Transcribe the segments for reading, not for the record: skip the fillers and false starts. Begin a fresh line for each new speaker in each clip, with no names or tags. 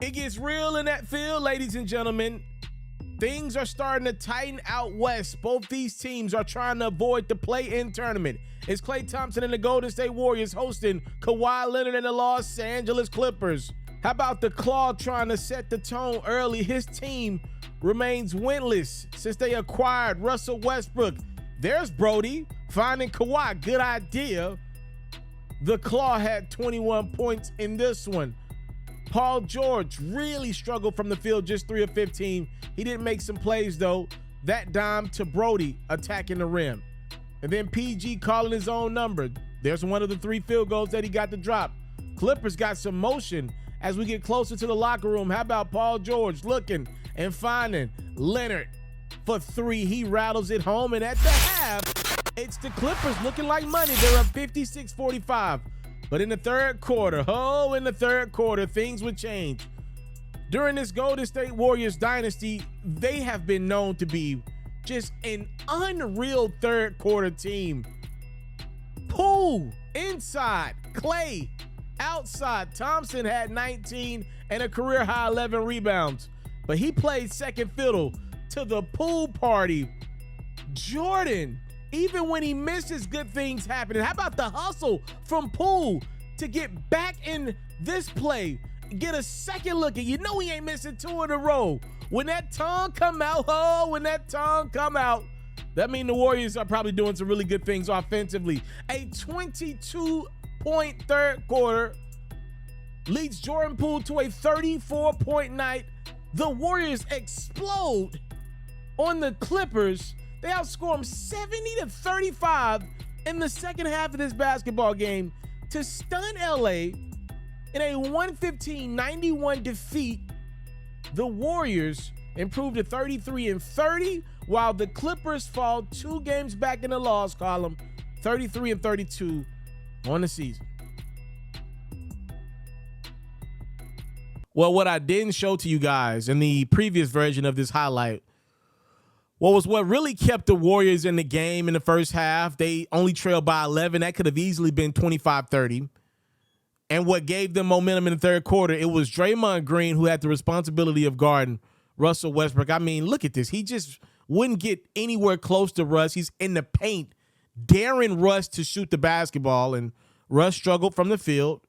It gets real in that field, ladies and gentlemen. Things are starting to tighten out west. Both these teams are trying to avoid the play-in tournament. It's Klay Thompson and the Golden State Warriors hosting Kawhi Leonard and the Los Angeles Clippers. How about the Claw trying to set the tone early? His team remains winless since they acquired Russell Westbrook. There's Brody finding Kawhi. Good idea. The Claw had 21 points in this one. Paul George really struggled from the field, just 3 of 15. He didn't make some plays, though. That dime to Brody attacking the rim. And then PG calling his own number. There's one of the 3 field goals that he got to drop. Clippers got some motion as we get closer to the locker room. How about Paul George looking and finding Leonard for 3? He rattles it home, and at the half, it's the Clippers looking like money. They're up 56-45. But in the third quarter, things would change. During this Golden State Warriors dynasty, they have been known to be just an unreal third quarter team. Poole inside, Klay outside. Thompson had 19 and a career high 11 rebounds, but he played second fiddle to the Poole party. Jordan, even when he misses, good things happening. How about the hustle from Poole to get back in this play, get a second look, and you know he ain't missing 2 in a row. When that tongue come out, that means the Warriors are probably doing some really good things offensively. A 22-point third quarter leads Jordan Poole to a 34-point night. The Warriors explode on the Clippers. They outscore them 70-35 in the second half of this basketball game to stun LA in a 115-91 defeat. The Warriors improved to 33-30, while the Clippers fall 2 games back in the loss column, 33-32 on the season. Well, what I didn't show to you guys in the previous version of this highlight what really kept the Warriors in the game in the first half. They only trailed by 11. That could have easily been 25-30. And what gave them momentum in the third quarter, it was Draymond Green who had the responsibility of guarding Russell Westbrook. I mean, look at this. He just wouldn't get anywhere close to Russ. He's in the paint, daring Russ to shoot the basketball, and Russ struggled from the field.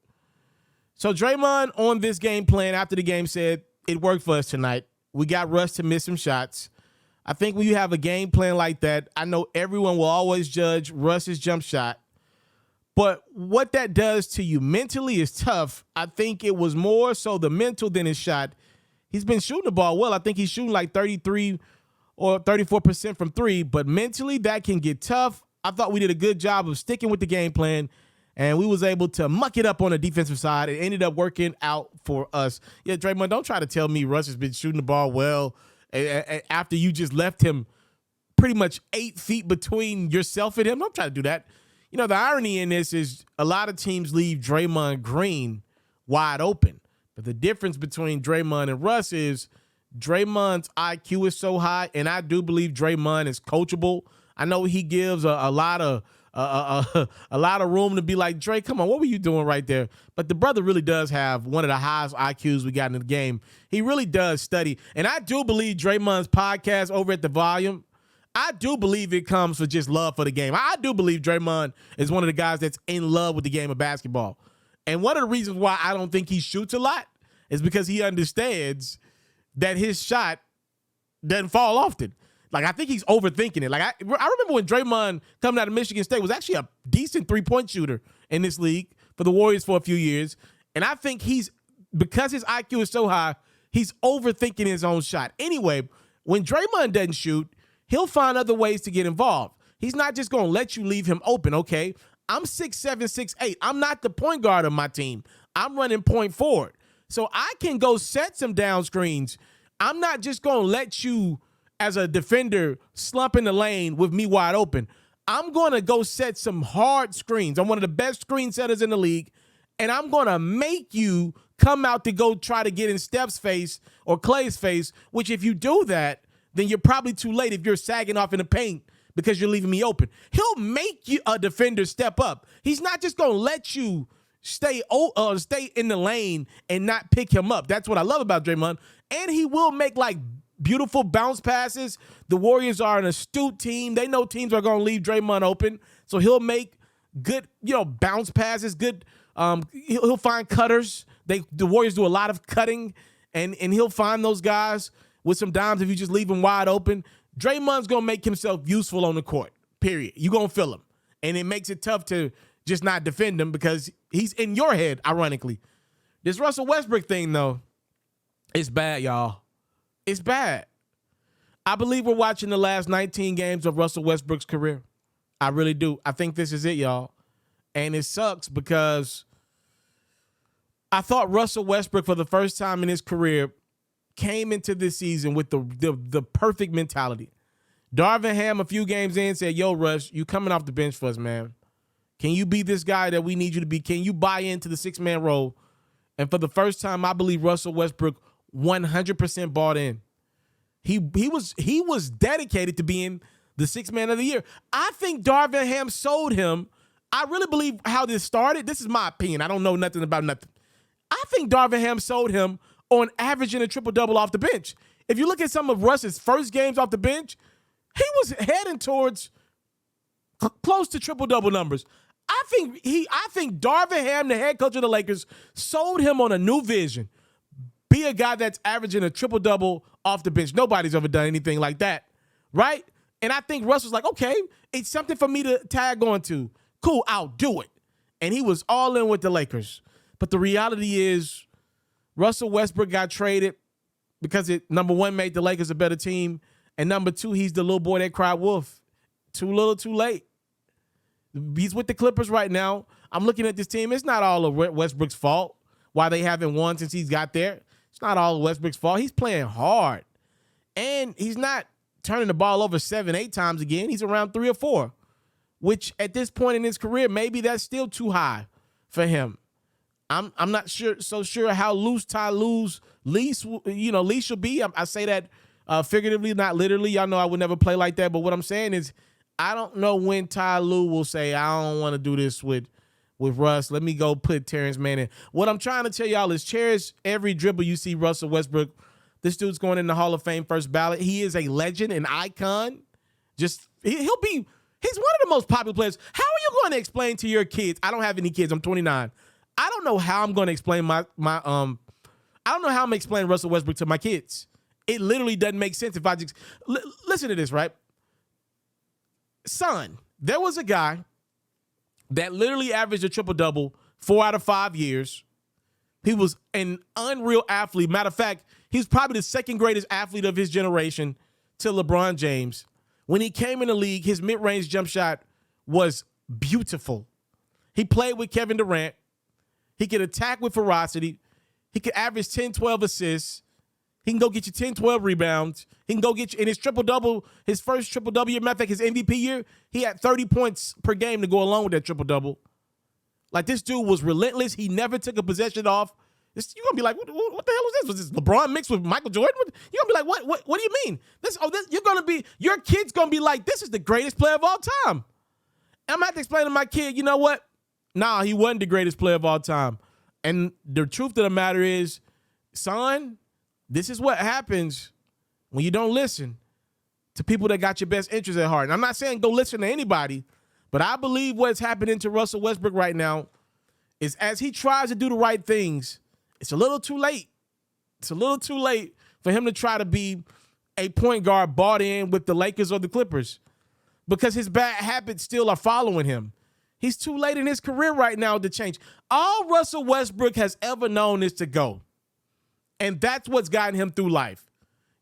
So Draymond on this game plan after the game said, it worked for us tonight. We got Russ to miss some shots. I think when you have a game plan like that, I know everyone will always judge Russ's jump shot. But what that does to you mentally is tough. I think it was more so the mental than his shot. He's been shooting the ball well. I think he's shooting like 33 or 34% from 3. But mentally, that can get tough. I thought we did a good job of sticking with the game plan, and we was able to muck it up on the defensive side. It ended up working out for us. Yeah, Draymond, don't try to tell me Russ has been shooting the ball well after you just left him pretty much 8 feet between yourself and him. Don't try to do that. You know, the irony in this is a lot of teams leave Draymond Green wide open. But the difference between Draymond and Russ is Draymond's IQ is so high, and I do believe Draymond is coachable. I know he gives a lot of room to be like, Dre, come on, what were you doing right there? But the brother really does have one of the highest IQs we got in the game. He really does study. And I do believe Draymond's podcast over at The Volume, I do believe it comes for just love for the game. I do believe Draymond is one of the guys that's in love with the game of basketball. And one of the reasons why I don't think he shoots a lot is because he understands that his shot doesn't fall often. Like, I think he's overthinking it. Like, I remember when Draymond, coming out of Michigan State, was actually a decent three-point shooter in this league for the Warriors for a few years. And I think because his IQ is so high, he's overthinking his own shot. Anyway, when Draymond doesn't shoot, he'll find other ways to get involved. He's not just going to let you leave him open, okay? I'm 6'7", 6'8". I'm not the point guard of my team. I'm running point forward. So I can go set some down screens. I'm not just going to let you, as a defender, slump in the lane with me wide open. I'm going to go set some hard screens. I'm one of the best screen setters in the league, and I'm going to make you come out to go try to get in Steph's face or Klay's face, which if you do that, then you're probably too late if you're sagging off in the paint because you're leaving me open. He'll make you a defender step up. He's not just going to let you stay in the lane and not pick him up. That's what I love about Draymond. And he will make like beautiful bounce passes. The Warriors are an astute team. They know teams are going to leave Draymond open. So he'll make good, bounce passes, good. He'll find cutters. The Warriors do a lot of cutting, and he'll find those guys with some dimes if you just leave him wide open. Draymond's going to make himself useful on the court, period. You're going to feel him. And it makes it tough to just not defend him because he's in your head, ironically. This Russell Westbrook thing, though, it's bad, y'all. It's bad. I believe we're watching the last 19 games of Russell Westbrook's career. I really do. I think this is it, y'all. And it sucks because I thought Russell Westbrook, for the first time in his career, came into this season with the perfect mentality. Darvin Ham, a few games in, said, yo, Russ, you coming off the bench for us, man. Can you be this guy that we need you to be? Can you buy into the six-man role? And for the first time, I believe Russell Westbrook 100% bought in. He was dedicated to being the sixth man of the year. I think Darvin Ham sold him. I really believe how this started. This is my opinion. I don't know nothing about nothing. I think Darvin Ham sold him on averaging a triple-double off the bench. If you look at some of Russ's first games off the bench, he was heading towards close to triple-double numbers. I think Darvin Ham, the head coach of the Lakers, sold him on a new vision. Be a guy that's averaging a triple-double off the bench. Nobody's ever done anything like that, right? And I think Russ was like, okay, it's something for me to tag on to. Cool, I'll do it. And he was all in with the Lakers. But the reality is Russell Westbrook got traded because it, number one, made the Lakers a better team, and number two, he's the little boy that cried wolf. Too little, too late. He's with the Clippers right now. I'm looking at this team. It's not all of Westbrook's fault why they haven't won since he's got there. It's not all of Westbrook's fault. He's playing hard. And he's not turning the ball over 7-8 times again. He's around 3 or 4, which at this point in his career, maybe that's still too high for him. I'm not sure how loose Ty Lue's leash will be. I say that figuratively, not literally. Y'all know I would never play like that. But what I'm saying is I don't know when Ty Lue will say, I don't want to do this with Russ. Let me go put Terrence Mann in. What I'm trying to tell y'all is cherish every dribble you see Russell Westbrook. This dude's going in the Hall of Fame first ballot. He is a legend, an icon. He's one of the most popular players. How are you going to explain to your kids? I don't have any kids. I'm 29. I don't know how I'm going to explain I don't know how I'm going to explain Russell Westbrook to my kids. It literally doesn't make sense if I just listen to this, right? Son, there was a guy that literally averaged a triple-double 4 out of 5 years. He was an unreal athlete. Matter of fact, he's probably the second greatest athlete of his generation to LeBron James. When he came in the league, his mid-range jump shot was beautiful. He played with Kevin Durant. He could attack with ferocity. He could average 10, 12 assists. He can go get you 10, 12 rebounds. He can go get you in his triple-double, his first triple-double year. Matter of fact, his MVP year, he had 30 points per game to go along with that triple-double. Like, this dude was relentless. He never took a possession off. You're going to be like, what the hell was this? Was this LeBron mixed with Michael Jordan? You're going to be like, what do you mean? Your kid's going to be like, this is the greatest player of all time. And I'm going to have to explain to my kid, you know what? Nah, he wasn't the greatest player of all time. And the truth of the matter is, son, this is what happens when you don't listen to people that got your best interests at heart. And I'm not saying go listen to anybody, but I believe what's happening to Russell Westbrook right now is as he tries to do the right things, it's a little too late. It's a little too late for him to try to be a point guard bought in with the Lakers or the Clippers because his bad habits still are following him. He's too late in his career right now to change. All Russell Westbrook has ever known is to go. And that's what's gotten him through life.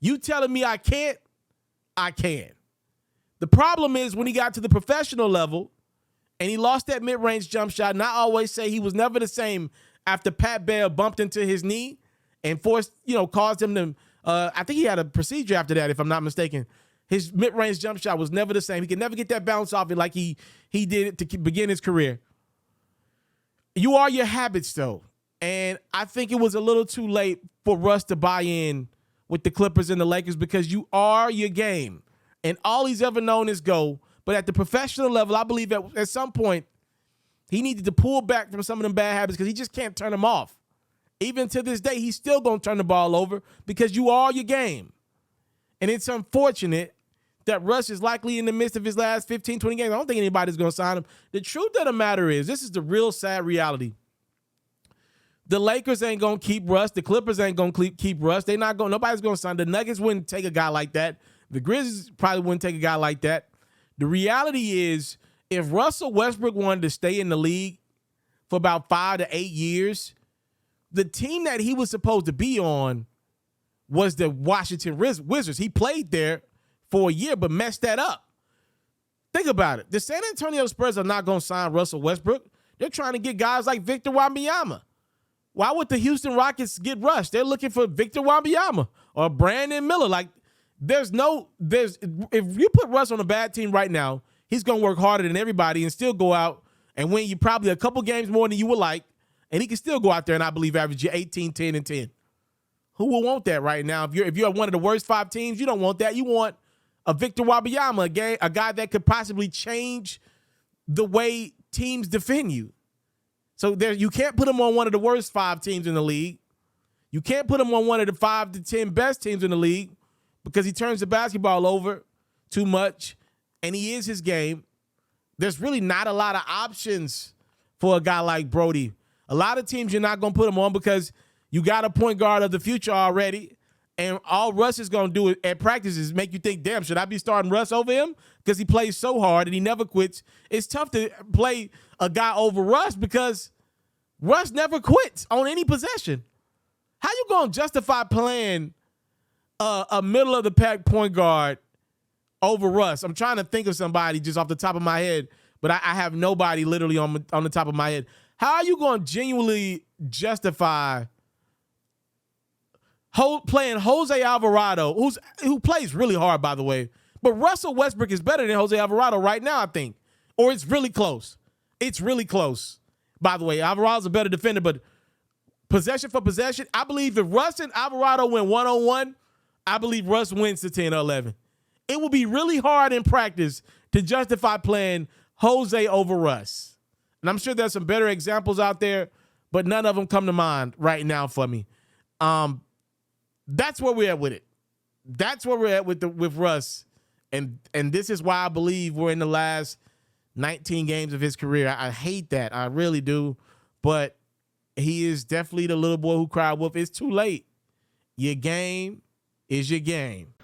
You telling me I can't? I can. The problem is when he got to the professional level and he lost that mid-range jump shot, and I always say he was never the same after Pat Bear bumped into his knee and caused him to, I think he had a procedure after that, if I'm not mistaken. His mid-range jump shot was never the same. He could never get that bounce off it like he did it to begin his career. You are your habits, though. And I think it was a little too late for Russ to buy in with the Clippers and the Lakers because you are your game. And all he's ever known is go. But at the professional level, I believe at some point, He needed to pull back from some of them bad habits because he just can't turn them off. Even to this day, he's still going to turn the ball over because you are your game. And it's unfortunate that Russ is likely in the midst of his last 15, 20 games. I don't think anybody's going to sign him. The truth of the matter is, this is the real sad reality. The Lakers ain't going to keep Russ. The Clippers ain't going to keep Russ. Nobody's going to sign. The Nuggets wouldn't take a guy like that. The Grizzlies probably wouldn't take a guy like that. The reality is, if Russell Westbrook wanted to stay in the league for about 5 to 8 years, the team that he was supposed to be on was the Washington Wizards. He played there for a year, but messed that up. Think about it. The San Antonio Spurs are not going to sign Russell Westbrook. They're trying to get guys like Victor Wembanyama. Why would the Houston Rockets get rushed? They're looking for Victor Wembanyama or Brandon Miller. Like, if you put Russ on a bad team right now, he's going to work harder than everybody and still go out and win you probably a couple games more than you would like. And he can still go out there and I believe average you 18, 10, and 10. Who will want that right now? If you're one of the worst 5 teams, you don't want that. You want a Victor Wembanyama, a guy that could possibly change the way teams defend you. So you can't put him on one of the worst 5 teams in the league. You can't put him on one of the 5 to 10 best teams in the league because he turns the basketball over too much, and he is his game. There's really not a lot of options for a guy like Brody. A lot of teams you're not going to put him on because you got a point guard of the future already, and all Russ is going to do at practice is make you think, damn, should I be starting Russ over him? Because he plays so hard and he never quits. It's tough to play a guy over Russ because Russ never quits on any possession. How you going to justify playing a middle-of-the-pack point guard over Russ? I'm trying to think of somebody just off the top of my head, but I have nobody literally on the top of my head. How are you going to genuinely justify playing Jose Alvarado, who plays really hard, by the way, but Russell Westbrook is better than Jose Alvarado right now, I think, or it's really close. It's really close. By the way, Alvarado's a better defender, but possession for possession, I believe if Russ and Alvarado win 1-on-1, I believe Russ wins to 10 or 11. It will be really hard in practice to justify playing Jose over Russ. And I'm sure there's some better examples out there, but none of them come to mind right now for me. That's where we're at with it. That's where we're at with Russ. And this is why I believe we're in the last 19 games of his career. I hate that. I really do. But he is definitely the little boy who cried wolf. It's too late. Your game is your game.